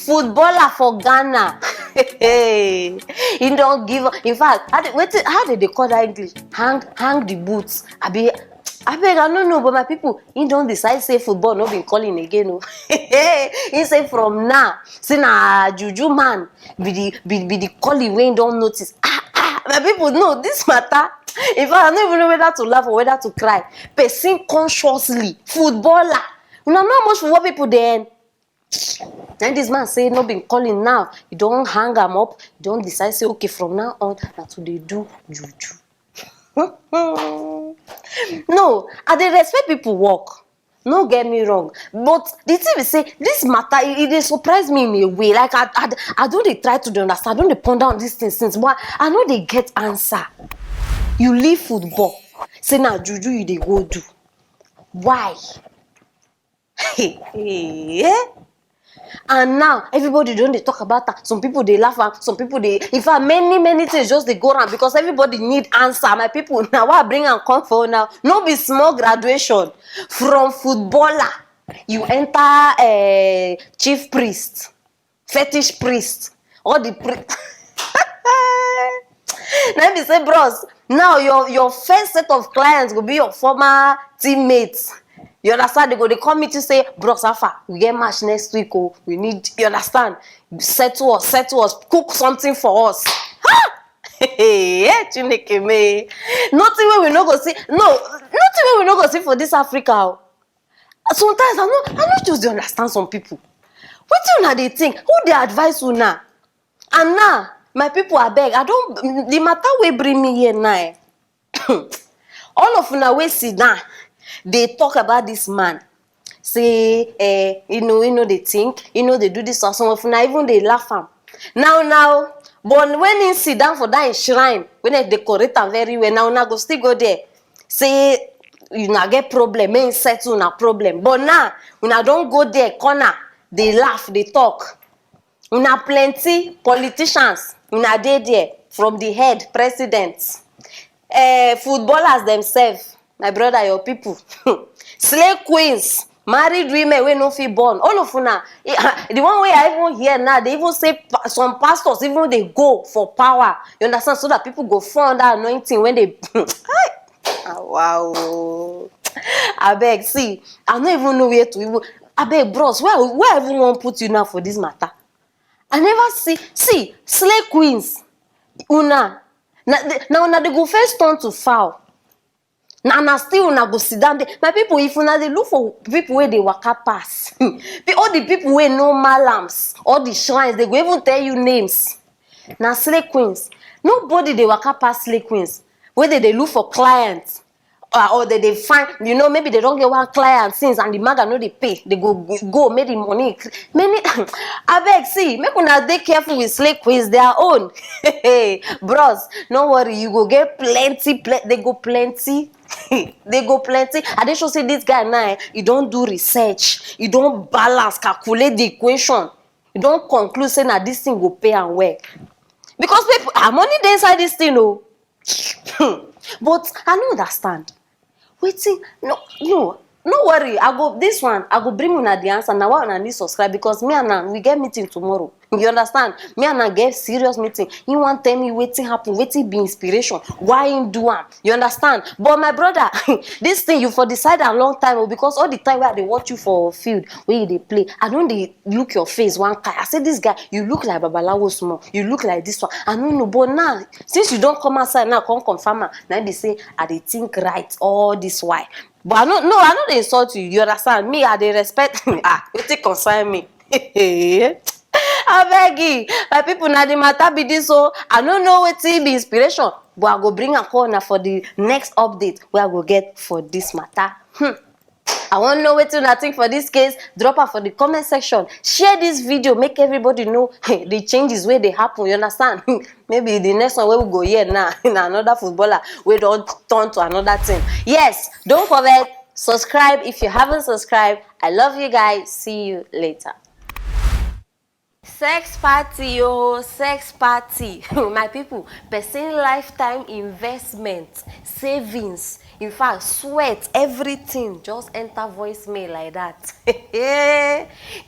footballer for Ghana. He don't give up. In fact, how did they call that English? Hang the boots. I beg, I don't know, but my people, he don't decide say football, not been calling again. No. He say from now, say na juju man, be the calling when don't notice. My people know this matter. In fact, I don't even know whether to laugh or whether to cry. Person consciously, footballer. You know how much for people then. Then this man say no been calling now. You don't hang him up. You don't decide say okay from now on that's what they do juju. No, I dey respect people work. No get me wrong, but the thing is say this matter it surprise me in a way. Like I don't dey try to understand. I don't dey ponder on this thing since, but I know they get answer. You leave football, say now juju you dey go do. Why? And now everybody don't they talk about that. Some people they laugh and some people they in fact many things just they go around because everybody need answer. My people now what I bring and come for now. No be small graduation from footballer. You enter chief priest, fetish priest, all the priest. Let me say, bros, now your first set of clients will be your former teammates. You understand? They come meet you say, bros, Alpha, we get match next week. Oh, we need, you understand? Settle us, cook something for us. Chineke me. Nothing where we no go see. No, nothing where we no go see for this Africa. Sometimes I not just understand some people. What you know they think? Who they advise you now? And now, my people are beg. The matter will bring me here now. All of una we sit down. They talk about this man. Say, you know, they think, they do this or some of now even they laugh am. Now, but when he sit down for that shrine, when they decorate am very well, now go still go there. Say, you not get problem, may settle na problem. But now, when I don't go there, corner, they laugh, they talk. Una plenty politicians, una there from the head, presidents, footballers themselves. My brother, your people, slave queens, married women wey no fit born. All of una, the one way I even hear now, they even say some pastors even they go for power. You understand? So that people go find that anointing when they. Wow. I beg, see, I don't even know where to even. I beg, bros, where everyone put you now for this matter? I never see slave queens. Now they go first turn to foul. Now still una go sit down there. My people, if una they look for people where they waka pass, all the people where no malams, all the shrines, they go even tell you names. Now slave queens, nobody they waka pass slave queens. Whether they look for clients or they find, maybe they don't get one client since and the maga no they pay. They go make the money. Many, I beg, see, make una dey careful with slave queens, their own. Bros, no worry, you go get plenty. They go plenty. They go plenty. I dey sure say this guy now, you don't do research, you don't balance, calculate the equation, you don't conclude say that this thing will pay and work. Because people are money dey inside this thing, oh. But I don't understand. Waiting, no worry. I go bring una the answer. Now I need subscribe because me and Nan, we get meeting tomorrow. You understand? Me and Nan get serious meeting. You want tell me waiting happen, waiting be inspiration. Why in do am? You understand? But my brother, this thing you for decide a long time because all the time where they watch you for field where they play, I don't they look your face one guy. I say this guy, you look like Babalawo small. You look like this one. I don't know, but now since you don't come outside now, come confirm. Now they say I they think right all this why. But I know they insult you. You understand? Me, I they respect. It concern me. I beg you, my people now the matter be this so I don't know what be inspiration, but I go bring a corner for the next update where I go get for this matter. I want to know what you think for this case. Drop her for the comment section. Share this video, make everybody know the changes where they happen. You understand? Maybe the next one where we go here now in another footballer we don't turn to another thing. Yes, don't forget subscribe if you haven't subscribed. I love you guys. See you later. Sex party, oh, sex party. My people, person lifetime investment, savings, in fact, sweat, everything just enter voicemail like that.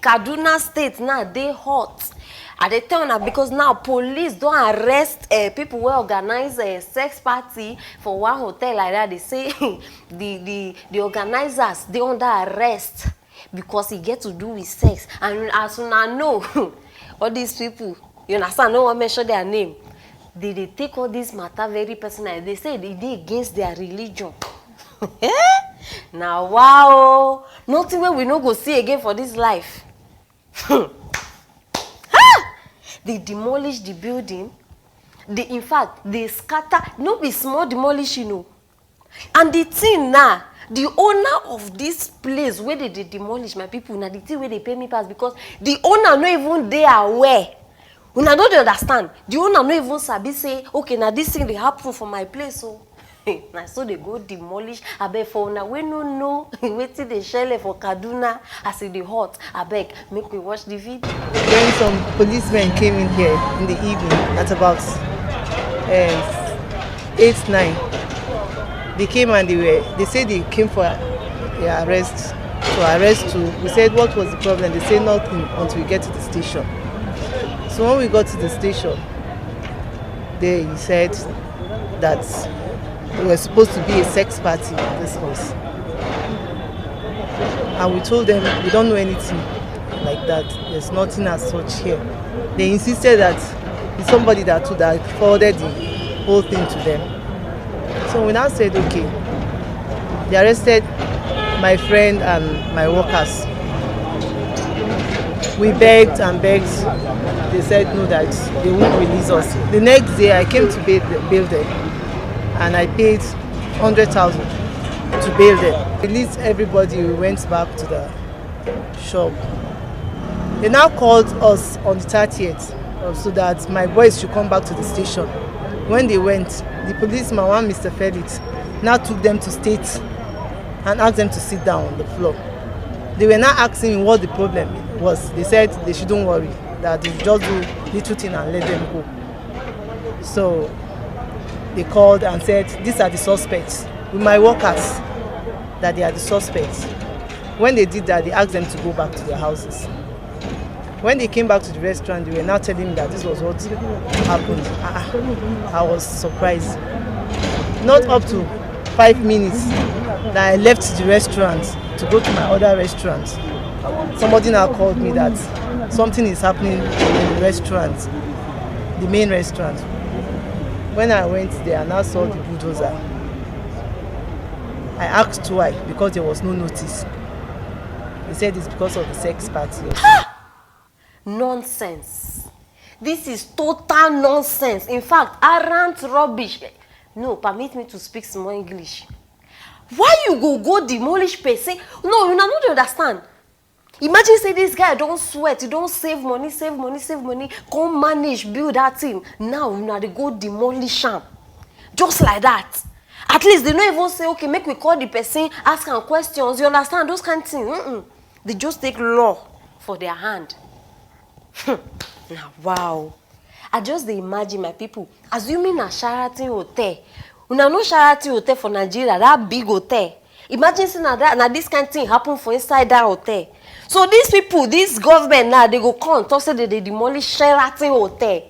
Kaduna State now, they hot. I dey tell una because now police don arrest people wey organize sex party for one hotel like that. They say the organizers dey under arrest because e get to do with sex. And as una know, all these people, you understand, no one mention their name. They take all this matter very personal. They say they dey against their religion. Now wow, nothing wey we no go see again for this life. They demolish the building. In fact, they scatter. No be small demolish, you know. And the thing now, the owner of this place where they demolish, my people, now the thing where they pay me pass because the owner not even they aware. Una don't understand. The owner not even sabi say, okay, now this thing they happen for my place, so now so they go demolish. I beg for una we no know waiting the shell for Kaduna as it the hot. I beg make we watch the video. When some policemen came in here in the evening at about 8-9, they came and they said they came for their arrest to. We said what was the problem? They said nothing until we get to the station. So when we got to the station, they said that there was supposed to be a sex party in this house. And we told them we don't know anything like that. There's nothing as such here. They insisted that it's somebody that forwarded the whole thing to them. So we now said, okay. They arrested my friend and my workers. We begged and begged. They said no, that they won't release us. The next day I came to bail them and I paid 100,000 to bail them. Released everybody. We went back to the shop. They now called us on the 30th so that my boys should come back to the station. When they went, the policeman, one Mr. Felix, now took them to state and asked them to sit down on the floor. They were now asking me what the problem was. They said they shouldn't worry, that they just do little thing and let them go. So they called and said, these are the suspects. With my workers, that they are the suspects. When they did that, they asked them to go back to their houses. When they came back to the restaurant, they were now telling me that this was what happened. I was surprised. Not up to 5 minutes that I left the restaurant to go to my other restaurant. Somebody now called me that something is happening in the restaurant, the main restaurant. When I went there and I saw the bulldozer, I asked why, because there was no notice. They said it's because of the sex party. Nonsense. This is total nonsense. In fact, arrant rubbish. No, permit me to speak some more English. Why you go demolish person? No, you don't understand. Imagine say this guy don't sweat, he don't save money, come manage, build that thing. Now they go demolish him. Just like that. At least they don't even say, okay, make we call the person, ask him questions. You understand? Those kind of things. They just take law for their hand. Now, wow. I just imagine my people, assuming a Sheraton hotel. Una no Sheraton hotel for Nigeria, that big hotel. Imagine saying that this kind of thing happen for inside that hotel. So these people, this government now, they go come talk say they demolish Sheraton hotel.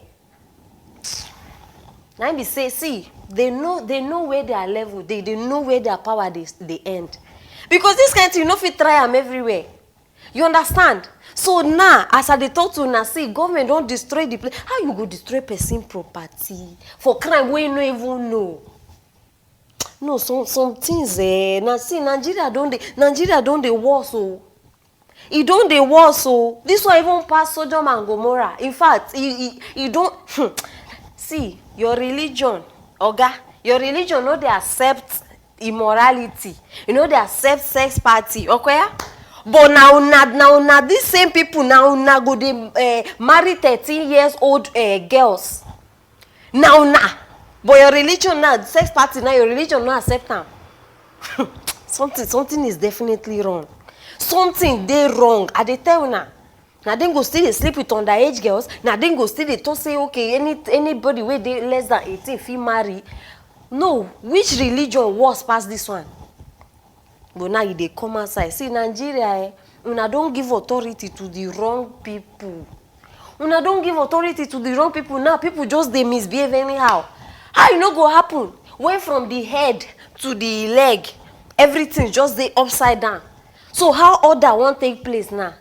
Now they say, see, they know where they are level, they know where their power they end. Because this kind of thing, you know, if you try them everywhere. You understand? So now, as I talk to una, see, government don't destroy the place. How you go destroy person property for crime where you no even know? No, some things now see Nigeria don't they war so. It don't they war so. This one even pass Sodom and Gomorrah. In fact, you don't see your religion, Oga. Your religion no they accept immorality. You know they accept sex party. Okay? But now these same people now go they marry 13 years old girls. Now. But your religion now, sex party now, your religion not accept them. Something is definitely wrong. Something they wrong. I they tell you now. Now then go still dey sleep with underage girls. Now then go still dey talk say okay anybody wey dey less than 18 fit marry. No, which religion worse pass this one? But now you dey come outside. See Nigeria, una don give authority to the wrong people. Una don give authority to the wrong people. Now people just dey misbehave anyhow. How e no go happen when from the head to the leg everything just dey upside down? So how order wan take place now?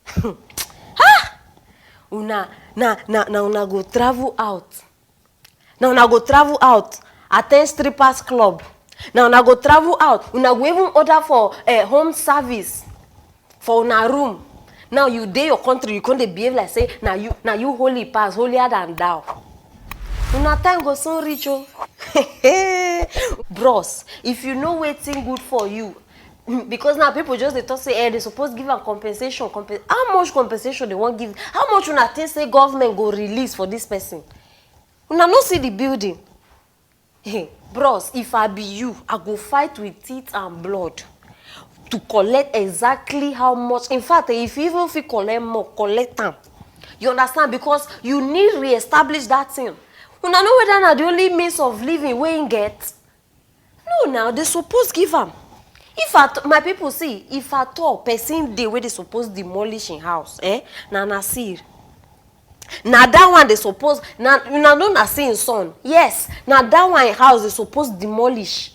Ha! Una go travel out. Now una go travel out, attend strippers club. Now una go travel out. Una go even order for home service for una room. Now you dey your country, you can't behave like say now you holy pass, holier than thou. Una time go soon reach oh. Bros, if you know wetin good for you, because now people just dey talk say they suppose give am compensation. How much compensation they wan give? How much una think say government go release for this person? Una no see the building. Hey, bros, if I be you, I go fight with teeth and blood to collect exactly how much. In fact, if you even fit collect more, collect am. You understand? Because you need re-establish that thing. Una know whether na the only means of living wey im get? No, now they suppose give am. If at my people see, if at all person dey wey they suppose demolish in house, na Nasir. Na that one they suppose. Una know Nasir son. Yes, na that one in house they suppose demolish.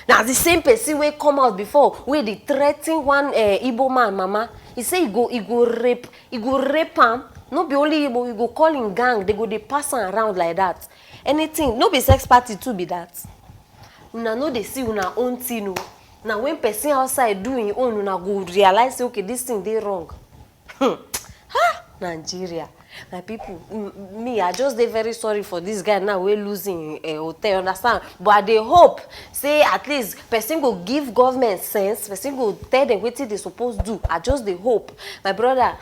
Now the same person wey come out before wey dey threaten one Igbo man mama. He say he go rape am. No be only Igbo, he go call him gang. They go dey pass am around like that. Anything, no be sex party too be that. Una no dey see una own thing o. Now when person outside do him own, una go realize say okay this thing dey wrong. Ha! Nigeria. My people, me, I just dey very sorry for this guy now wey losing a hotel, understand? But I dey hope say at least person go give government sense, person go tell them wetin they suppose do. I just dey hope. My brother,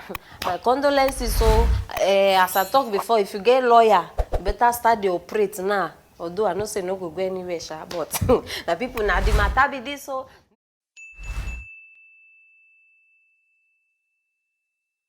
my condolences. So as I talk before, if you get lawyer, you better start dey operate now. Although I know say no go anywhere, but my people, now the matter be this so.